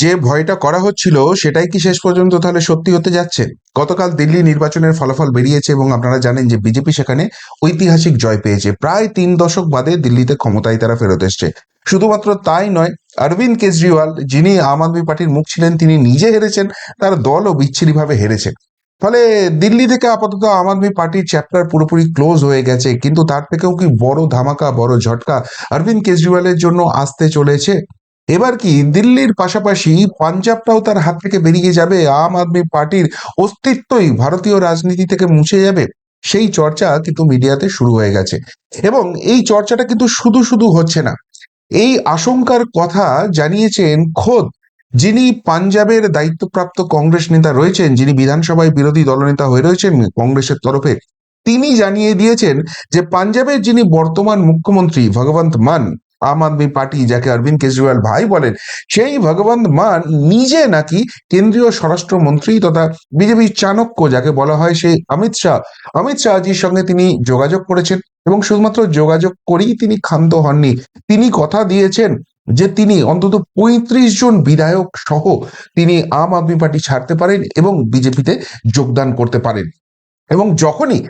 যে ভয়টা করা হচ্ছিল সেটাই কি শেষ পর্যন্ত তাহলে সত্যি হতে যাচ্ছে? গতকাল দিল্লি নির্বাচনের ফলাফল বেরিয়েছে এবং আপনারা জানেন যে বিজেপি সেখানে ঐতিহাসিক জয় পেয়েছে। প্রায় ৩ দশক বাদে দিল্লিতে ক্ষমতায় তারা ফেরত এসছে। শুধুমাত্র তাই নয়, অরবিন্দ কেজরিওয়াল যিনি আম আদমি পার্টির মুখ ছিলেন তিনি নিজে হেরেছেন, তার দলও বিচ্ছিরিভাবে হেরেছে। ফলে দিল্লি থেকে আপাতত আম আদমি পার্টির চ্যাপ্টার পুরোপুরি ক্লোজ হয়ে গেছে, কিন্তু তার থেকেও কি বড় ধামাকা, বড় ঝটকা অরবিন্দ কেজরিওয়ালের জন্য আসতে চলেছে। এবার কি দিল্লির পাশাপাশি পাঞ্জাবটাও তার হাত থেকে বেরিয়ে যাবে, আম আদমি পার্টির অস্তিত্বই ভারতীয় রাজনীতি থেকে মুছে যাবে? সেই চর্চা কিন্তু মিডিয়াতে শুরু হয়ে গেছে। এবং এই চর্চাটা কিন্তু শুধু শুধু হচ্ছে না, এই আশঙ্কার কথা জানিয়েছেন খোদ যিনি পাঞ্জাবের দায়িত্বপ্রাপ্ত কংগ্রেস নেতা রয়েছেন, যিনি বিধানসভায় বিরোধী দলনেতা হয়ে রয়েছেন কংগ্রেসের তরফে। তিনি জানিয়ে দিয়েছেন যে পাঞ্জাবের যিনি বর্তমান মুখ্যমন্ত্রী ভগবন্ত মান, আম আদমি পার্টি যাকে অরবিন্দ কেজরিওয়াল ভাই বলেন, সেই ভগবন্ত মান নিজে নাকি কেন্দ্রীয় স্বরাষ্ট্রমন্ত্রী তথা বিজেপির চাণক্য যাকে বলা হয় সেই অমিত শাহজির সঙ্গে তিনি যোগাযোগ করেছেন। এবং শুধুমাত্র যোগাযোগ করেই তিনি ক্ষান্ত হননি, তিনি কথা দিয়েছেন যে তিনি অন্তত ৩৫ জন বিধায়ক সহ তিনি আম আদমি পার্টি ছাড়তে পারেন এবং বিজেপিতে যোগদান করতে পারেন। এবং যখনই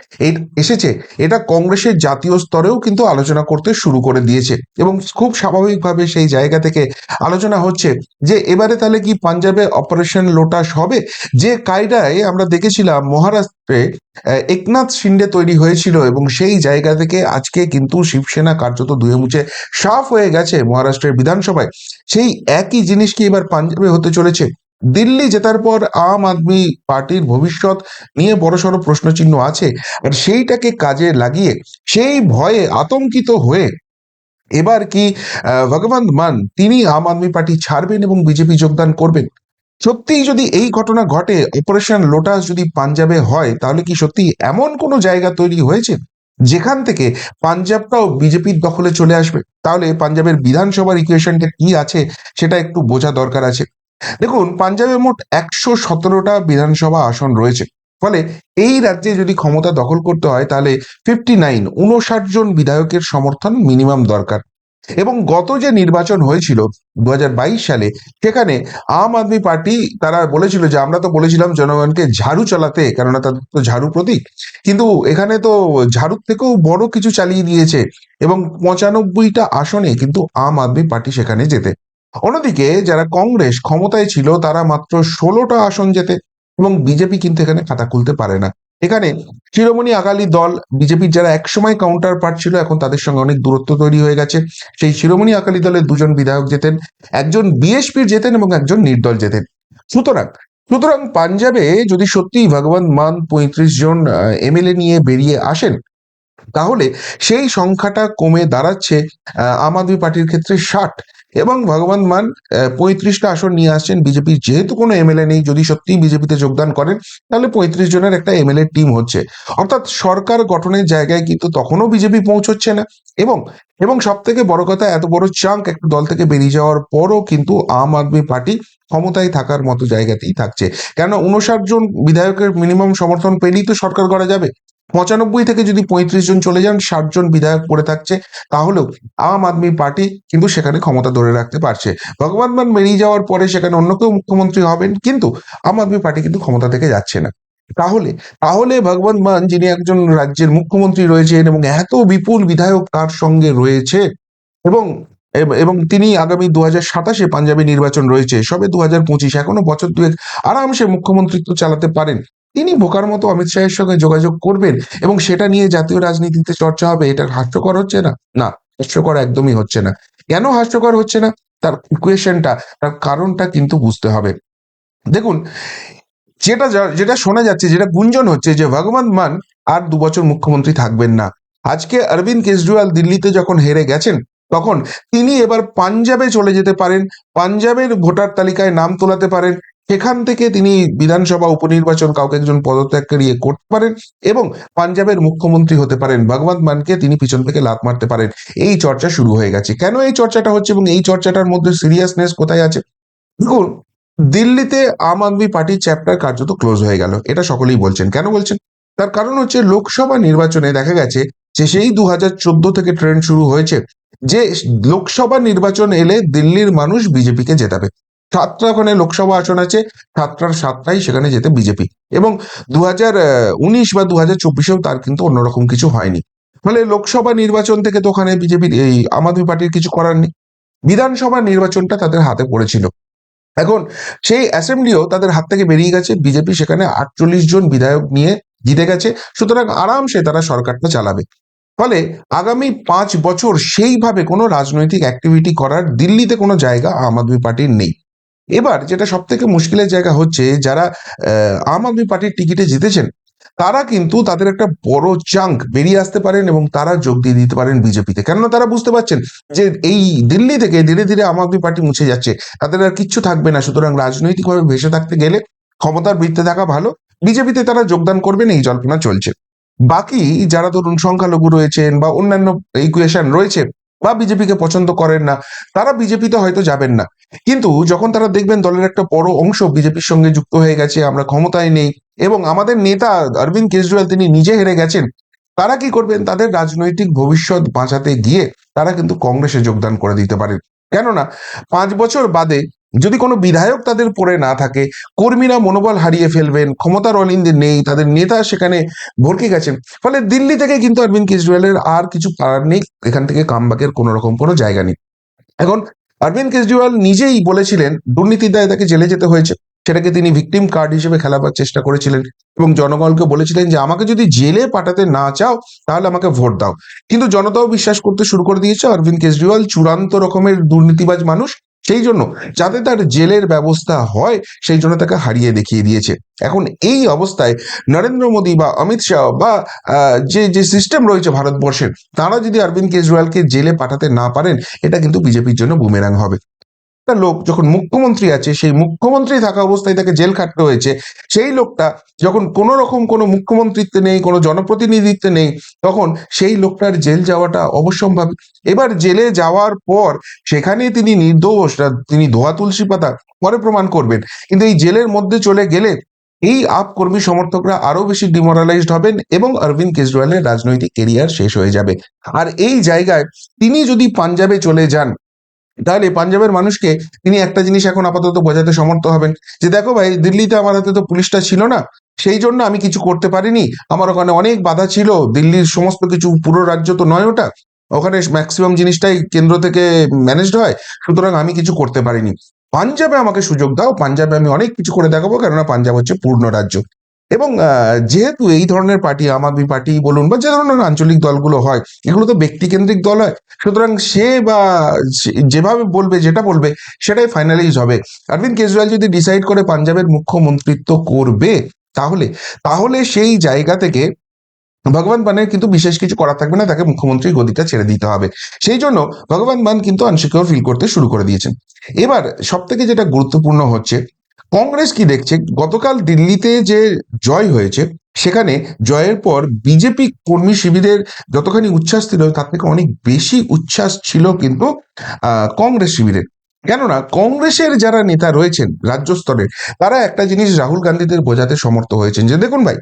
এসেছে, এটা কংগ্রেসের জাতীয় স্তরেও কিন্তু আলোচনা করতে শুরু করে দিয়েছে। এবং খুব স্বাভাবিকভাবে সেই জায়গা থেকে আলোচনা হচ্ছে যে এবারে তাহলে কি পাঞ্জাবে অপারেশন লোটাস হবে, যে কায়দায় আমরা দেখেছিলাম মহারাষ্ট্রে একনাথ শিন্ডে তৈরি হয়েছিল, এবং সেই জায়গা থেকে আজকে কিন্তু শিবসেনা কার্যত ধুয়ে মুছে সাফ হয়ে গেছে মহারাষ্ট্রের বিধানসভায়। সেই একই জিনিস কি এবার পাঞ্জাবে হতে চলেছে? দিল্লি জেতার পর আম আদমি পার্টির ভবিষ্যৎ নিয়ে বড়সড় প্রশ্নচিহ্ন আছে। আর সেইটাকে কাজে লাগিয়ে, সেই ভয়ে আতঙ্কিত হয়ে এবার কি ভগবন্ত মান তিনি আম আদমি পার্টি ছাড়বেন এবং বিজেপি যোগদান করবেন? সত্যিই যদি এই ঘটনা ঘটে, অপারেশন লোটাস যদি পাঞ্জাবে হয়, তাহলে কি সত্যি এমন কোনো জায়গা তৈরি হয়েছে যেখান থেকে পাঞ্জাবটাও বিজেপির দখলে চলে আসবে? তাহলে পাঞ্জাবের বিধানসভার ইকুয়েশনটা কি আছে সেটা একটু বোঝা দরকার আছে। দেখুন, পাঞ্জাবে মোট ১১৭টা বিধানসভা আসন রয়েছে। ফলে এই রাজ্যে যদি ক্ষমতা দখল করতে হয় তাহলে 59 জন বিধায়কের সমর্থন মিনিমাম দরকার। এবং গত যে নির্বাচন হয়েছিল ২০২২ সালে, সেখানে আম আদমি পার্টি তারা বলেছিল যে আমরা তো বলেছিলাম জনগণকে ঝাড়ু চালাতে, কেননা তাদের তো ঝাড়ু প্রতীক, কিন্তু এখানে তো ঝাড়ুর থেকেও বড় কিছু চালিয়ে দিয়েছে। এবং ৯৫টা আসনে কিন্তু আম আদমি পার্টি সেখানে জেতে। অন্যদিকে যারা কংগ্রেস ক্ষমতায় ছিল তারা মাত্র ১৬টা আসন জেতে। এবং বিজেপি কিন্তু এখানে খাতা খুলতে পারে না। এখানে শিরোমণি আকালি দল, বিজেপির যারা একসময় কাউন্টার পার্ট ছিল, এখন তাদের সঙ্গে অনেক দূরত্ব তৈরি হয়ে গেছে। সেই শিরোমণি আকালি দলের ২জন বিধায়ক জেতেন, একজন বিএসপির জেতেন এবং একজন নির্দল জেতেন। সুতরাং সুতরাং পাঞ্জাবে যদি সত্যিই ভগবন্ত মান ৩৫ জন এমএলএ নিয়ে বেরিয়ে আসেন, তাহলে সেই সংখ্যাটা কমে দাঁড়াচ্ছে আম আদমি পার্টির ক্ষেত্রে ৬০। এবং ভগবন্ত মান ৩৫টা আসন নিয়ে আসছেন। বিজেপির যেহেতু কোনো এমএলএ নেই, যদি সত্যিই বিজেপিতে যোগদান করেন তাহলে ৩৫ জনের একটা এমএলএ টিম হচ্ছে। অর্থাৎ সরকার গঠনের জায়গায় কিন্তু তখনও বিজেপি পৌঁছচ্ছে না। এবং এবং সব থেকে বড় কথা, এত বড় চাঙ্ক একটা দল থেকে বেরিয়ে যাওয়ার পরও কিন্তু আম আদমি পার্টি ক্ষমতায় থাকার মতো জায়গাতেই থাকছে। কেন ৫৯ জন বিধায়কের মিনিমাম সমর্থন পেলেই তো সরকার করা যাবে। ৯৫ থেকে যদি ৩৫ জন চলে যান, ৬০ জন বিধায়ক পড়ে থাকছে, তাহলেও আম আদমি পার্টি কিন্তু সেখানে ক্ষমতা ধরে রাখতে পারছে। ভগবন্ত মান বেরিয়ে যাওয়ার পরে সেখানে অন্য কেউ মুখ্যমন্ত্রী হবেন, কিন্তু আম আদমি পার্টি কিন্তু ক্ষমতা থেকে যাচ্ছে না। তাহলে তাহলে ভগবন্ত মান যিনি একজন রাজ্যের মুখ্যমন্ত্রী রয়েছেন এবং এত বিপুল বিধায়ক তার সঙ্গে রয়েছে, এবং এবং তিনি আগামী ২০২৭-এ পাঞ্জাবে নির্বাচন রয়েছে, সবে ২০২৫, এখনো বছর দুয়েক আরামসে মুখ্যমন্ত্রিত্ব চালাতে পারেন। তিনি বোকার মতো অমিত শাহের সঙ্গে যোগাযোগ করবেন এবং সেটা নিয়ে জাতীয় রাজনীতিতে চর্চা হবে। এটা হাস্যকর হচ্ছে না? না, হাস্যকর একদমই হচ্ছে না। কেন হাস্যকর হচ্ছে না? তার ইকুয়েশনটা, তার কারণটা কিন্তু বুঝতে হবে। দেখুন, যেটা শোনা যাচ্ছে, যেটা গুঞ্জন হচ্ছে যে ভগবন্ত মান আর ২ বছর মুখ্যমন্ত্রী থাকবেন না। আজকে অরবিন্দ কেজরিওয়াল দিল্লিতে যখন হেরে গেছেন, তখন তিনি এবার পাঞ্জাবে চলে যেতে পারেন, পাঞ্জাবের ভোটার তালিকায় নাম তোলাতে পারেন, সেখান থেকে তিনি বিধানসভা উপনির্বাচন কাউকে একজন পদত্যাগ করিয়ে করতে পারেন এবং পাঞ্জাবের মুখ্যমন্ত্রী হতে পারেন। ভগবন্ত মানকে তিনি পিছন থেকে লাথ মারতে পারেন। এই চর্চা শুরু হয়ে গেছে। কেন এই চর্চাটা হচ্ছে এবং এই চর্চাটার মধ্যে সিরিয়াসনেস কোথায় আছে? দেখুন, দিল্লিতে আম আদমি পার্টির চ্যাপ্টার কার্যত ক্লোজ হয়ে গেল, এটা সকলেই বলছেন। কেন বলছেন? তার কারণ হচ্ছে লোকসভা নির্বাচনে দেখা গেছে যে সেই ২০১৪ থেকে ট্রেন্ড শুরু হয়েছে যে লোকসভা নির্বাচন এলে দিল্লির মানুষ বিজেপিকে জেতাবে। সাতটা ওখানে লোকসভা আসন আছে, সাতটার সাতটাই সেখানে যেতে বিজেপি। এবং 2019 বা 2024-এও তার কিন্তু অন্যরকম কিছু হয়নি। ফলে লোকসভা নির্বাচন থেকে তো ওখানে বিজেপির এই আম আদমি পার্টির কিছু করার নেই। বিধানসভা নির্বাচনটা তাদের হাতে পড়েছিল। এখন সেই অ্যাসেম্বলিও তাদের হাত থেকে বেরিয়ে গেছে, বিজেপি সেখানে 48 জন বিধায়ক নিয়ে জিতে গেছে, সুতরাং আরামসে তারা সরকারটা চালাবে। ফলে আগামী 5 বছর সেইভাবে কোনো রাজনৈতিক অ্যাক্টিভিটি করার দিল্লিতে কোনো জায়গা আম আদমি পার্টির নেই। এবার যেটা সব থেকে মুশকিলের জায়গা হচ্ছে, যারা আম আদমি পার্টির টিকিটে জিতেছেন, তারা কিন্তু তাদের একটা বড় চাঙ্ক বেরিয়ে আসতে পারেন এবং তারা যোগ দিয়ে দিতে পারেন বিজেপিতে। কেননা তারা বুঝতে পারছেন যে এই দিল্লি থেকে ধীরে ধীরে আম আদমি পার্টি মুছে যাচ্ছে, তাদের আর কিচ্ছু থাকবে না। সুতরাং রাজনৈতিকভাবে ভেসে থাকতে গেলে ক্ষমতার বৃত্তে থাকা ভালো, বিজেপিতে তারা যোগদান করবেন, এই জল্পনা চলছে। বাকি যারা ধরুন সংখ্যালঘু রয়েছেন বা অন্যান্য ইকুয়েশন রয়েছে বা বিজেপিকে পছন্দ করেন না, তারা বিজেপিতে হয়তো যাবেন না। কিন্তু যখন তারা দেখবেন দলের একটা বড় অংশ বিজেপির সঙ্গে যুক্ত হয়ে গেছে, আমরা ক্ষমতায় নেই এবং আমাদের নেতা অরবিন্দ কেজরিওয়াল তিনি নিজে হেরে গেছেন, তারা কি করবেন? তাদের রাজনৈতিক ভবিষ্যৎ বাঁচাতে গিয়ে তারা কিন্তু কংগ্রেসে যোগদান করে দিতে পারেন। কেননা 5 বছর বাদে যদি কোনো বিধায়ক তাদের পড়ে না থাকে, কর্মীরা মনোবল হারিয়ে ফেলবেন, ক্ষমতার অলিন্দে নেই, তাদের নেতা সেখানে ভরকে গেছেন। ফলে দিল্লি থেকে কিন্তু অরবিন্দ কেজরিওয়ালের আর কিছু করার নেই, এখান থেকে কামব্যাকের কোনো রকম কোনো জায়গা নেই। এখন অরবিন্দ কেজরিওয়াল নিজেই বলেছিলেন দুর্নীতির দায়ে তাকে জেলে যেতে হয়েছে, সেটাকে তিনি ভিকটিম কার্ড হিসেবে খেলাবার চেষ্টা করেছিলেন এবং জনগণকে বলেছিলেন যে আমাকে যদি জেলে পাঠাতে না চাও তাহলে আমাকে ভোট দাও। কিন্তু জনতাও বিশ্বাস করতে শুরু করে দিয়েছে অরবিন্দ কেজরিওয়াল চূড়ান্ত রকমের দুর্নীতিবাজ মানুষ, সেই জন্য যাতে তার জেলের ব্যবস্থা হয় সেই জন্য তাকে হারিয়ে দেখিয়ে দিয়েছে। এখন এই অবস্থায় নরেন্দ্র মোদী বা অমিত শাহ বা যে যে সিস্টেম রয়েছে ভারতবর্ষের, তারা যদি অরবিন্দ কেজরিওয়ালকে জেলে পাঠাতে না পারেন, এটা কিন্তু বিজেপির জন্য বুমেরাং হবে। একটা লোক যখন মুখ্যমন্ত্রী আছে, সেই মুখ্যমন্ত্রী থাকা অবস্থায় তাকে জেল খাটতে হয়েছে, সেই লোকটা যখন কোনো রকম কোনো মুখ্যমন্ত্রিত্বে নেই, কোনো জনপ্রতিনিধিত্বে নেই, তখন সেই লোকটার জেল যাওয়াটা অবশ্যম্ভাবী। এবার জেলে যাওয়ার পর সেখানে তিনি নির্দোষ না তিনি ধোয়া তুলসী পাতা পরে প্রমাণ করবেন, কিন্তু এই জেলের মধ্যে চলে গেলে এই আপ কর্মী সমর্থকরা আরো বেশি ডিমোরালাইজড হবেন এবং অরবিন্দ কেজরিওয়ালের রাজনৈতিক কেরিয়ার শেষ হয়ে যাবে। আর এই জায়গায় তিনি যদি পাঞ্জাবে চলে যান, তাহলে পাঞ্জাবের মানুষকে তিনি একটা জিনিস এখন আপাতত বোঝাতে সমর্থ হবেন যে দেখো ভাই, দিল্লিতে আমার হাতে তো পুলিশটা ছিল না, সেই জন্য আমি কিছু করতে পারিনি, আমার ওখানে অনেক বাধা ছিল, দিল্লির সমস্ত কিছু, পুরো রাজ্য তো নয় ওটা, ওখানে ম্যাক্সিমাম জিনিসটাই কেন্দ্র থেকে ম্যানেজড হয়, সুতরাং আমি কিছু করতে পারিনি। পাঞ্জাবে আমাকে সুযোগ দাও, পাঞ্জাবে আমি অনেক কিছু করে দেখাবো, কেননা পাঞ্জাব হচ্ছে পূর্ণ রাজ্য। এবং যেহেতু এই ধরনের পার্টি, আম আদমি পার্টি বলুন বা যে ধরনের আঞ্চলিক দলগুলো হয়, এগুলো তো ব্যক্তিকেন্দ্রিক দল হয়, সুতরাং সে বা যেভাবে বলবে, যেটা বলবে সেটাই ফাইনালাইজ হবে। অরবিন্দ কেজরিওয়াল যদি ডিসাইড করে পাঞ্জাবের মুখ্যমন্ত্রিত্ব করবে, তাহলে তাহলে সেই জায়গা থেকে ভগবান মানের কিন্তু বিশেষ কিছু করা থাকবে না, তাকে মুখ্যমন্ত্রীর গদিটা ছেড়ে দিতে হবে। সেই জন্য ভগবান মান কিন্তু আনসিকিউর ফিল করতে শুরু করে দিয়েছেন। এবার সব থেকে যেটা গুরুত্বপূর্ণ হচ্ছে, কংগ্রেস কি দেখছে, গতকাল দিল্লিতে যে জয় হয়েছে, সেখানে জয়ের পর বিজেপি কর্মী শিবিরের যতখানি উচ্ছ্বাস ছিল তার থেকে অনেক বেশি উচ্ছ্বাস ছিল কিন্তু কংগ্রেস শিবিরের। কেননা কংগ্রেসের যারা নেতা রয়েছেন রাজ্য স্তরের, তারা একটা জিনিস রাহুল গান্ধীদের বোঝাতে সমর্থ হয়েছেন যে দেখুন ভাই,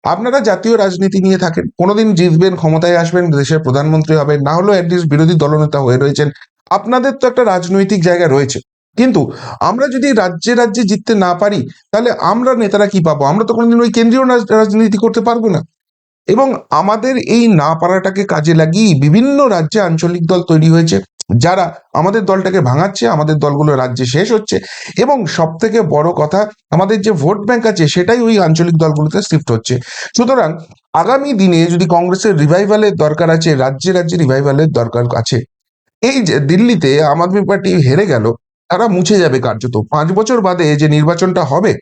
আপনারা জাতীয় রাজনীতি নিয়ে থাকেন, কোনোদিন জিতবেন, ক্ষমতায় আসবেন, দেশের প্রধানমন্ত্রী হবেন, না হলেও অ্যাটলিস্ট বিরোধী দলনেতা হয়ে রয়েছেন, আপনাদের তো একটা রাজনৈতিক জায়গা রয়েছে। কিন্তু আমরা যদি রাজ্যে রাজ্যে জিততে না পারি, তাহলে আমরা নেতারা কি পাবো? আমরা তো কোনোদিন ওই কেন্দ্রীয় রাজনীতি করতে পারবো না। এবং আমাদের এই না পারাটাকে কাজে লাগিয়ে বিভিন্ন রাজ্যে আঞ্চলিক দল তৈরি হয়েছে, যারা আমাদের দলটাকে ভাঙাচ্ছে, আমাদের দলগুলো রাজ্যে শেষ হচ্ছে এবং সব থেকে বড় কথা, আমাদের যে ভোট ব্যাংক আছে সেটাই ওই আঞ্চলিক দলগুলোতে শিফট হচ্ছে। সুতরাং আগামী দিনে যদি কংগ্রেসের রিভাইভালের দরকার আছে, রাজ্যে রাজ্যে রিভাইভালের দরকার আছে, এই যে দিল্লিতে আম আদমি পার্টি হেরে গেল, তারা মুছে যাবে কার্যত। 5 বছর বাদে যে নির্বাচনটা হবে,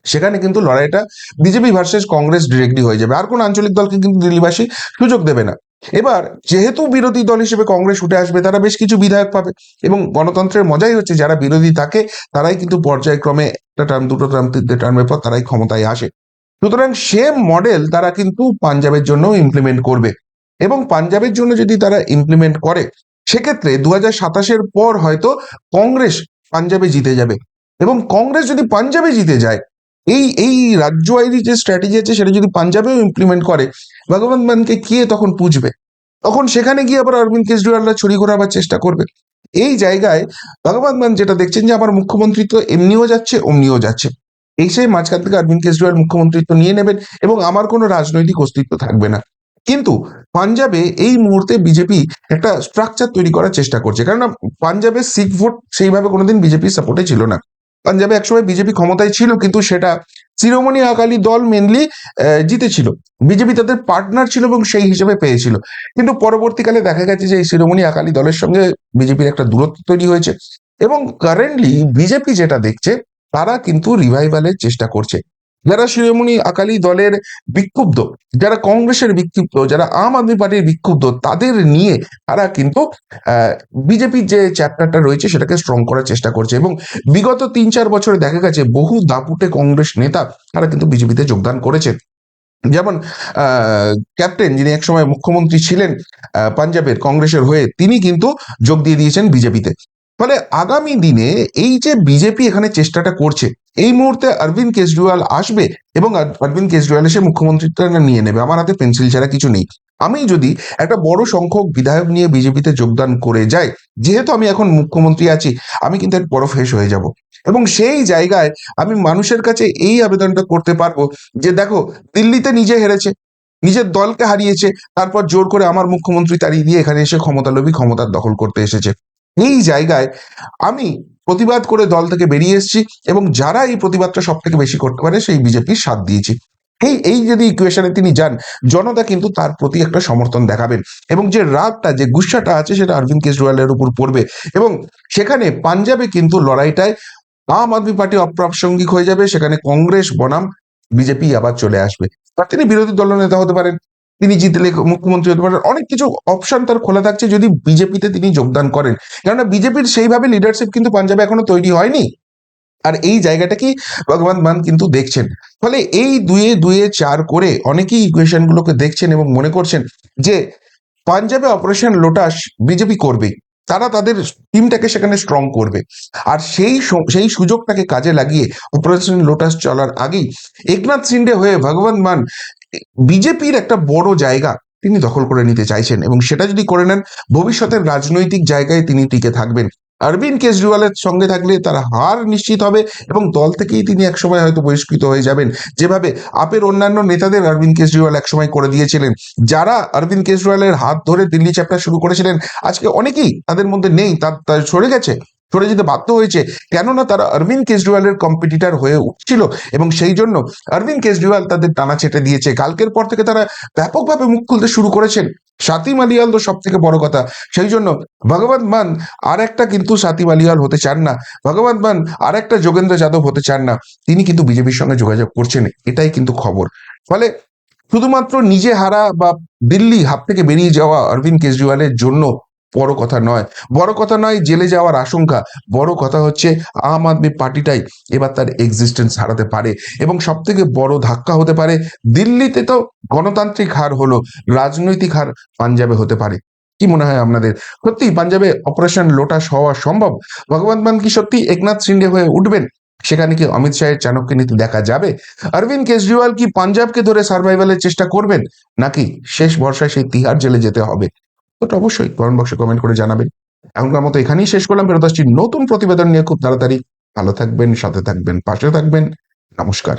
সেখানে কিন্তু লড়াইটা বিজেপি ভার্সেস কংগ্রেস ডিরেক্টলি হয়ে যাবে, আর কোন আঞ্চলিক দলকে কিন্তু দিল্লিবাসী সুযোগ দেবে না। এবার যেহেতু বিরোধী দল হিসেবে কংগ্রেস উঠে আসবে, তারা বেশ কিছু বিধায়ক পাবে এবং গণতন্ত্রের মজাই হচ্ছে যারা বিরোধী থাকে তারাই কিন্তু পর্যায়ক্রমে একটা টার্ম, দুটো টার্ম, তিনটে টার্মের পর তারাই ক্ষমতায় আসে। সুতরাং সেম মডেল তারা কিন্তু পাঞ্জাবের জন্য ইমপ্লিমেন্ট করবে এবং পাঞ্জাবের জন্য যদি তারা ইমপ্লিমেন্ট করে, সেক্ষেত্রে 2027-এর পর হয়তো কংগ্রেস পাঞ্জাবে জিতে যাবে। এবং কংগ্রেস যদি পাঞ্জাবে জিতে যায়, এই এই রাজ্য ওয়াইজ যে স্ট্র্যাটেজি আছে সেটা যদি পাঞ্জাবেও ইমপ্লিমেন্ট করে, ভগবন্ত মানকে কে তখন পুষবে? তখন সেখানে গিয়ে আবার অরবিন্দ কেজরিওয়ালরা ছড়ি ঘোরাবার চেষ্টা করবে। এই জায়গায় ভগবান মান যেটা দেখছেন যে আমার মুখ্যমন্ত্রী তো এমনিও যাচ্ছে অমনিও যাচ্ছে, এই সেই মাঝখান থেকে অরবিন্দ কেজরিওয়াল মুখ্যমন্ত্রিত্ব নিয়ে নেবেন এবং আমার কোনো রাজনৈতিক অস্তিত্ব থাকবে না। কিন্তু পাঞ্জাবে এই মুহূর্তে বিজেপি একটা স্ট্রাকচার তৈরি করার চেষ্টা করছে, কেননা পাঞ্জাবের শিখ ভোট সেইভাবে কোনোদিন বিজেপির সাপোর্টে ছিল না। পাঞ্জাবে একসময় বিজেপি ক্ষমতায় ছিল, কিন্তু সেটা শিরোমণি আকালি দল মেনলি জিতেছিল, বিজেপি তাদের পার্টনার ছিল এবং সেই হিসেবে পেয়েছিল। কিন্তু পরবর্তীকালে দেখা গেছে যে এই শিরোমণি আকালি দলের সঙ্গে বিজেপির একটা দূরত্ব তৈরি হয়েছে এবং কারেন্টলি বিজেপি যেটা দেখছে, তারা কিন্তু রিভাইভালের চেষ্টা করছে। যারা শিরোমণি আকালি দলের বিক্ষুব্ধ, যারা কংগ্রেসের বিক্ষুব্ধ, যারা আম আদমি পার্টির বিক্ষুব্ধ, তাদের নিয়ে তারা কিন্তু বিজেপির যে চ্যাপ্টারটা রয়েছে সেটাকে স্ট্রং করার চেষ্টা করছে। এবং বিগত 3-4 বছরে দেখা গেছে বহু দাপুটে কংগ্রেস নেতা তারা কিন্তু বিজেপিতে যোগদান করেছে। যেমন ক্যাপ্টেন, যিনি একসময় মুখ্যমন্ত্রী ছিলেন পাঞ্জাবের কংগ্রেসের হয়ে, তিনি কিন্তু যোগ দিয়ে দিয়েছেন বিজেপিতে। ফলে আগামী দিনে এই যে বিজেপি এখানে চেষ্টাটা করছে, এই মুহূর্তে অরবিন্দ কেজরিওয়াল আসবে এবং অরবিন্দ কেজরিওয়াল এসে মুখ্যমন্ত্রীটা নিয়ে নেবে, আমার হাতে পেন্সিল ছাড়া কিছু নেই। আমি যদি একটা বড় সংখ্যক বিধায়ক নিয়ে বিজেপিতে যোগদান করে যাই, যেহেতু আমি এখন মুখ্যমন্ত্রী আছি, আমি কিন্তু এক বড় ফেস হয়ে যাব। এবং সেই জায়গায় আমি মানুষের কাছে এই আবেদনটা করতে পারবো যে দেখো, দিল্লিতে নিজে হেরেছে, নিজের দলকে হারিয়েছে, তারপর জোর করে আমার মুখ্যমন্ত্রী তাড়িয়ে দিয়ে এখানে এসে ক্ষমতালোভী ক্ষমতার দখল করতে এসেছে। এই জায়গায় আমি প্রতিবাদ করে দল থেকে বেরিয়ে এসেছি এবং যারা এই প্রতিবাদটা সব থেকে বেশি করতে পারে সেই বিজেপির সাথ দিয়েছি। এই এই যদি ইকুয়েশনে তিনি যান, জনতা কিন্তু তার প্রতি একটা সমর্থন দেখাবেন এবং যে রাগটা, যে গুসাটা আছে, সেটা অরবিন্দ কেজরিওয়ালের উপর পড়বে। এবং সেখানে পাঞ্জাবে কিন্তু লড়াইটায় আম আদমি পার্টি অপ্রাসঙ্গিক হয়ে যাবে, সেখানে কংগ্রেস বনাম বিজেপি আবার চলে আসবে। আর তিনি বিরোধী দলনেতা হতে পারেন, তিনি জিতলে মুখ্যমন্ত্রী হতে পারেন, অনেক কিছু অপশন তার খোলা থাকছে যদি বিজেপিতে তিনি যোগদান করেন। কেননা বিজেপির সেইভাবে লিডারশিপ কিন্তু পাঞ্জাবে এখনো তৈরি হয়নি। আর এই জায়গাটা কি ভগবান মান কিন্তু দেখছেন। ফলে এই দুয়ে দুয়ে চার করে অনেকেই ইকুয়েশন গুলোকে দেখছেন এবং মনে করছেন যে পাঞ্জাবে অপারেশন লোটাস বিজেপি করবেই, তারা তাদের টিমটাকে সেখানে স্ট্রং করবে। আর সেই সুযোগটাকে কাজে লাগিয়ে অপারেশন লোটাস চলার আগেই একনাথ শিন্ডে হয়ে ভগবন্ত মান বিজেপির একটা বড় জায়গা তিনি দখল করে নিতে চাইছেন এবং সেটা যদি করে নেন, ভবিষ্যতের রাজনৈতিক জায়গায় তিনি টিকে থাকবেন। অরবিন্দ কেজরিওয়ালের সঙ্গে থাকলে তার হার নিশ্চিত হবে এবং দল থেকেই তিনি একসময় হয়তো বহিষ্কৃত হয়ে যাবেন, যেভাবে আপের অন্যান্য নেতাদের অরবিন্দ কেজরিওয়াল একসময় করে দিয়েছিলেন। যারা অরবিন্দ কেজরিওয়ালের হাত ধরে দিল্লি চ্যাপ্টার শুরু করেছিলেন, আজকে অনেকেই তাদের মধ্যে নেই, তার সরে গেছে, সরে যেতে বাধ্য হয়েছে, কেননা তারা অরবিন্দ কেজরিওয়ালের কম্পিটিটর হয়ে উঠছিল এবং সেই জন্য অরবিন্দ কেজরিওয়াল তাদের টানা ছেটে দিয়েছে। কালকের পর থেকে তারা ব্যাপকভাবে মুখ খুলতে শুরু করেছেন। স্বাতী মালিয়াল তো সব থেকে বড় কথা। সেই জন্য ভগবন্ত মান আর একটা কিন্তু স্বাতী মালিয়াল হতে চান না, ভগবন্ত মান আর একটা যোগেন্দ্র যাদব হতে চান না, তিনি কিন্তু বিজেপির সঙ্গে যোগাযোগ করছেন, এটাই কিন্তু খবর। ফলে শুধুমাত্র নিজে হারা বা দিল্লি হাত থেকে বেরিয়ে যাওয়া অরবিন্দ কেজরিওয়ালের জন্য বড় কথা নয়, বড় কথা নয় জেলে যাওয়ার আশঙ্কা, বড় কথা হচ্ছে আম আদমি পার্টিটাই এবার তার এক্সিস্টেন্স হারাতে পারে এবং সব থেকে বড় ধাক্কা হতে পারে। দিল্লিতে তো গণতান্ত্রিক হার হলো, রাজনৈতিক হার পাঞ্জাবে হতে পারে। কি মনে হয় আপনাদের, সত্যি পাঞ্জাবে অপারেশন লোটাস হওয়া সম্ভব? ভগবন্ত মান কি সত্যি একনাথ শিন্ডে হয়ে উঠবেন? সেখানে কি অমিত শাহের চাণক্য নীতি দেখা যাবে? অরবিন্দ কেজরিওয়াল কি পাঞ্জাবকে ধরে সার্ভাইভালের চেষ্টা করবেন, নাকি শেষ ভরসায় সেই তিহার জেলে যেতে হবে? তো অবশ্যই কমেন্ট বক্সে কমেন্ট করে জানাবেন। এখনকার মতো এখানেই শেষ করলাম, ফেরত আসছি নতুন প্রতিবেদন নিয়ে খুব তাড়াতাড়ি। ভালো থাকবেন, সাথে থাকবেন, পাশে থাকবেন। নমস্কার।